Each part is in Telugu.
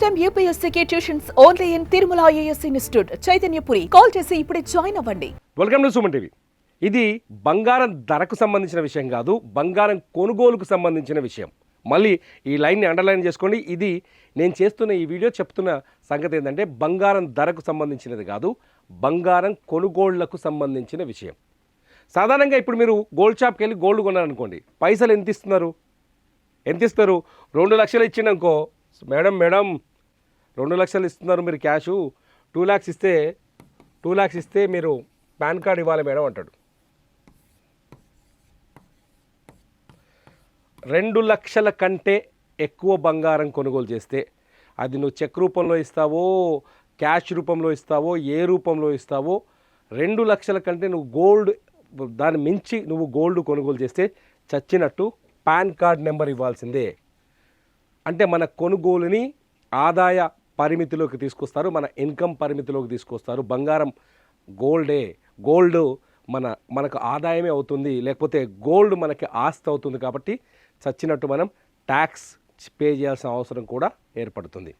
టైమ్ యూపీఎస్సీకి tuitions only in Tirumala IAS institute Chaitanyapuri. Call చేసి ఇప్పుడే జాయిన్ అవ్వండి. Welcome to Suman TV. ఇది బంగారం ధరకు సంబంధించిన విషయం కాదు, బంగారం కొనుగోలుకు సంబంధించిన విషయం. మళ్ళీ ఈ లైన్ని అండర్లైన్ చేసుకోండి. ఇది నేను చేస్తున్న ఈ వీడియో చెప్తున్న సంగతి ఏంటంటే బంగారం ధరకు సంబంధించినది కాదు, బంగారం కొనుగోళ్లకు సంబంధించిన విషయం. సాధారణంగా ఇప్పుడు మీరు గోల్డ్ షాప్కి వెళ్ళి గోల్డ్ కొన్నారనుకోండి, పైసలు ఎంత ఇస్తున్నారు? 2 లక్షలు ఇచ్చిందనుకో, మేడం 2 లక్షలు ఇస్తున్నారు మీరు క్యాషు, 2 lakhs ఇస్తే మీరు పాన్ కార్డ్ ఇవ్వాలి మేడం అంటాడు. 2 లక్షల కంటే ఎక్కువ బంగారం కొనుగోలు చేస్తే అది నువ్వు చెక్ రూపంలో ఇస్తావో, క్యాష్ రూపంలో ఇస్తావో, ఏ రూపంలో ఇస్తావో, 2 లక్షల కంటే నువ్వు గోల్డ్ దాన్ని మించి నువ్వు గోల్డ్ కొనుగోలు చేస్తే చచ్చినట్టు పాన్ కార్డ్ నెంబర్ ఇవ్వాల్సిందే. అంటే మన కొనుగోలుని ఆదాయ పరిమితిలోకి తీసుకొస్తారు, మన ఇన్కమ్ పరిమితిలోకి తీసుకొస్తారు. బంగారం గోల్డ్ మనకు ఆదాయమే అవుతుంది, లేకపోతే గోల్డ్ మనకి ఆస్తి అవుతుంది. కాబట్టి చచ్చినట్టు మనం ట్యాక్స్ పే చేయాల్సిన అవసరం కూడా ఏర్పడుతుంది.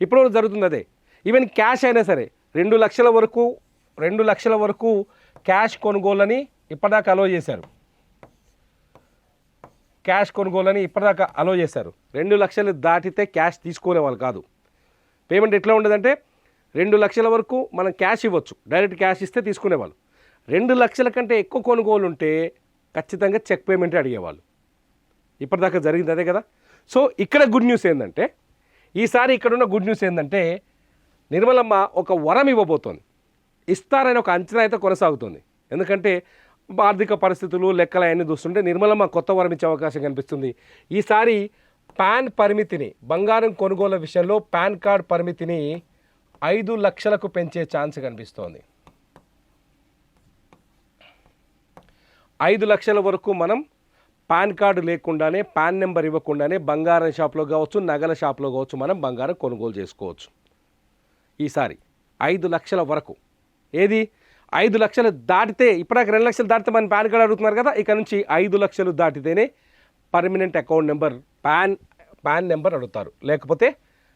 ఇప్పుడు జరుగుతుంది అదే. ఈవెన్ క్యాష్ అయినా సరే 2 లక్షల వరకు క్యాష్ కొనుగోలని ఇప్పటిదాకా అలో చేశారు. 2 లక్షలు దాటితే క్యాష్ తీసుకునే వాళ్ళు కాదు. పేమెంట్ ఎట్లా ఉండదంటే 2 లక్షల వరకు మనం క్యాష్ ఇవ్వచ్చు, డైరెక్ట్ క్యాష్ ఇస్తే తీసుకునేవాళ్ళు. 2 లక్షల కంటే ఎక్కువ కొనుగోలు ఉంటే ఖచ్చితంగా చెక్ పేమెంట్ అడిగేవాళ్ళు. ఇప్పటిదాకా జరిగింది అదే కదా. సో ఇక్కడ గుడ్ న్యూస్ ఏంటంటే, ఈసారి ఇక్కడున్న గుడ్ న్యూస్ ఏంటంటే, నిర్మలమ్మ ఒక వరం ఇవ్వబోతోంది. ఇస్తారని ఒక అంచనా అయితే కొనసాగుతుంది. ఎందుకంటే ఆర్థిక పరిస్థితులు లెక్కలు అవన్నీ చూస్తుంటే నిర్మలమ్మ కొత్త వరం ఇచ్చే అవకాశం కనిపిస్తుంది. ఈసారి బంగారం కొనుగోలు విషయంలో పాన్ కార్డ్ పరిమితిని 5 లక్షలకు పెంచే ఛాన్స్ కనిపిస్తోంది. 5 లక్షల వరకు మనం పాన్ కార్డు లేకుండానే, పాన్ నెంబర్ ఇవ్వకుండానే బంగారం షాప్లో కావచ్చు, నగల షాప్లో కావచ్చు, మనం బంగారం కొనుగోలు చేసుకోవచ్చు. ఈసారి 5 లక్షల వరకు. ఏది 5 లక్షలు దాటితే, ఇప్పటిదాకా 2 లక్షలు దాటితే మన పాన్ కార్డు అడుగుతున్నారు కదా, ఇక నుంచి 5 లక్షలు దాటితేనే permanent account number, PAN number అడుగుతారు. లేకపోతే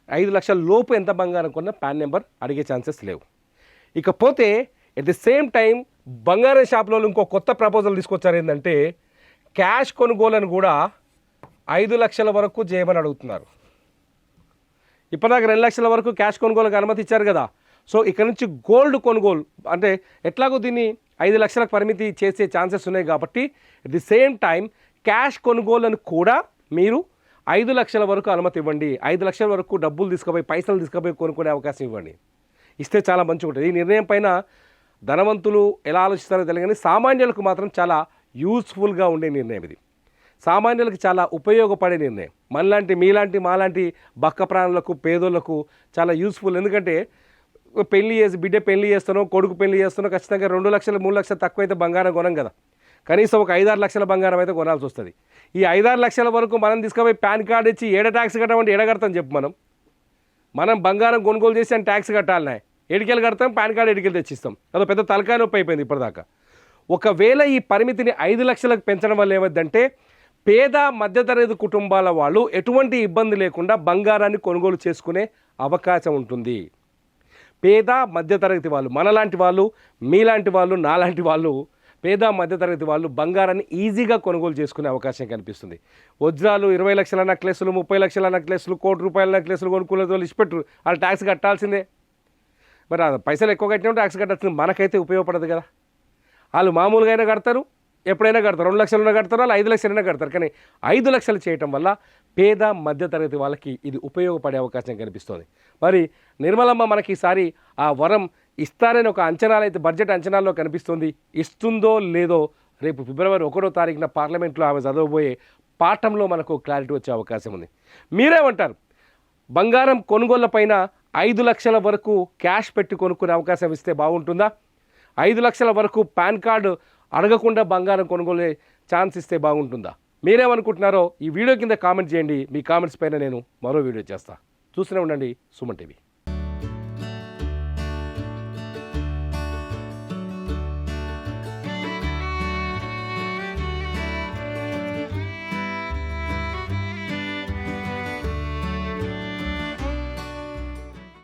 5 లక్షల లోపు ఎంత బంగారం కొన్నా పాన్ నెంబర్ అడిగే ఛాన్సెస్ లేవు. ఇకపోతే ఎట్ ది సేమ్ టైం బంగారం షాప్లో ఇంకో కొత్త ప్రపోజల్ తీసుకొచ్చారు. ఏంటంటే క్యాష్ కొనుగోలను కూడా 5 లక్షల వరకు చేయమని అడుగుతున్నారు. ఇప్పటిదాకా 2 లక్షల వరకు క్యాష్ కొనుగోలుకు అనుమతి ఇచ్చారు కదా. సో ఇక్కడ నుంచి గోల్డ్ కొనుగోలు అంటే ఎట్లాగో దీన్ని 5 లక్షలకు పరిమితి చేసే ఛాన్సెస్ ఉన్నాయి. కాబట్టి at the same time cash కొనుగోలను కూడా మీరు 5 లక్షల వరకు అనుమతి ఇవ్వండి. 5 లక్షల వరకు పైసలు తీసుకుపోయి కొనుక్కునే అవకాశం ఇవ్వండి. ఇస్తే చాలా మంచిగా ఉంటుంది. ఈ నిర్ణయం పైన ధనవంతులు ఎలా ఆలోచిస్తారో తెలియదు, కానీ సామాన్యులకు మాత్రం చాలా యూస్ఫుల్గా ఉండే నిర్ణయం ఇది. సామాన్యులకు చాలా ఉపయోగపడే నిర్ణయం. మాలాంటి బక్క ప్రాణులకు, పేదోళ్లకు చాలా యూస్ఫుల్. ఎందుకంటే బిడ్డ పెళ్లి చేస్తానో, కొడుకు పెళ్లి చేస్తానో ఖచ్చితంగా 2 లక్షలు 3 లక్షలు తక్కువైతే బంగారం కొనం కదా. కనీసం ఒక 5-6 లక్షల బంగారం అయితే కొనాల్సి వస్తుంది. ఈ 5-6 లక్షల వరకు మనం తీసుకుపోయి పాన్ కార్డు ఇచ్చి ట్యాక్స్ కట్టమంటే కడతాం చెప్పు. మనం బంగారం కొనుగోలు చేసి అని ట్యాక్స్ కట్టాలనే, ఎడికెళ్ళి కడతాం, పాన్ కార్డు ఎడికెళ్ళి తెచ్చిస్తాం. అదో పెద్ద తలకాయ నొప్పి అయిపోయింది ఇప్పటిదాకా. ఒకవేళ ఈ పరిమితిని 5 లక్షలకు పెంచడం వల్ల ఏమవుతుందంటే, పేద మధ్యతరగతి కుటుంబాల వాళ్ళు ఎటువంటి ఇబ్బంది లేకుండా బంగారాన్ని కొనుగోలు చేసుకునే అవకాశం ఉంటుంది. పేద మధ్యతరగతి వాళ్ళు, మనలాంటి వాళ్ళు, మీలాంటి వాళ్ళు, నాలాంటి వాళ్ళు, పేద మధ్యతరగతి వాళ్ళు బంగారాన్ని ఈజీగా కొనుగోలు చేసుకునే అవకాశం కనిపిస్తుంది. వజ్రాలు 20 లక్షల నెక్లెస్లు, 30 లక్షల నెక్లెస్లు, ₹1,00,00,000 నెక్లెస్లు కొనుక్కునే వాళ్ళు ఇచ్చిపెట్టరు. వాళ్ళు ట్యాక్స్ కట్టాల్సిందే. మరి పైసలు ఎక్కువ కట్టినప్పుడు ట్యాక్స్ కట్టాల్సింది. మనకైతే ఉపయోగపడదు కదా. వాళ్ళు మామూలుగా అయినా కడతారు, ఎప్పుడైనా కడతారు. 2 లక్షలైనా కడతారు, వాళ్ళు 5 లక్షలైనా కడతారు. కానీ 5 లక్షలు చేయటం వల్ల పేద మధ్యతరగతి వాళ్ళకి ఇది ఉపయోగపడే అవకాశం కనిపిస్తుంది. మరి నిర్మలమ్మ మనకి ఈసారి ఆ వరం ఇస్తారని ఒక అంచనాలు అయితే బడ్జెట్ అంచనాల్లో కనిపిస్తుంది. ఇస్తుందో లేదో రేపు ఫిబ్రవరి 1వ తారీఖున పార్లమెంట్లో ఆమె చదవబోయే పాఠంలో మనకు క్లారిటీ వచ్చే అవకాశం ఉంది. మీరేమంటారు? బంగారం కొనుగోళ్ల పైన 5 లక్షల వరకు క్యాష్ పెట్టి కొనుక్కునే అవకాశం ఇస్తే బాగుంటుందా? 5 లక్షల వరకు పాన్ కార్డు అడగకుండా బంగారం కొనుగోలే ఛాన్స్ ఇస్తే బాగుంటుందా? మీరేమనుకుంటున్నారో ఈ వీడియో కింద కామెంట్ చేయండి. మీ కామెంట్స్ పైన నేను మరో వీడియో చేస్తాను. చూస్తూనే ఉండండి సుమన్ టీవీ.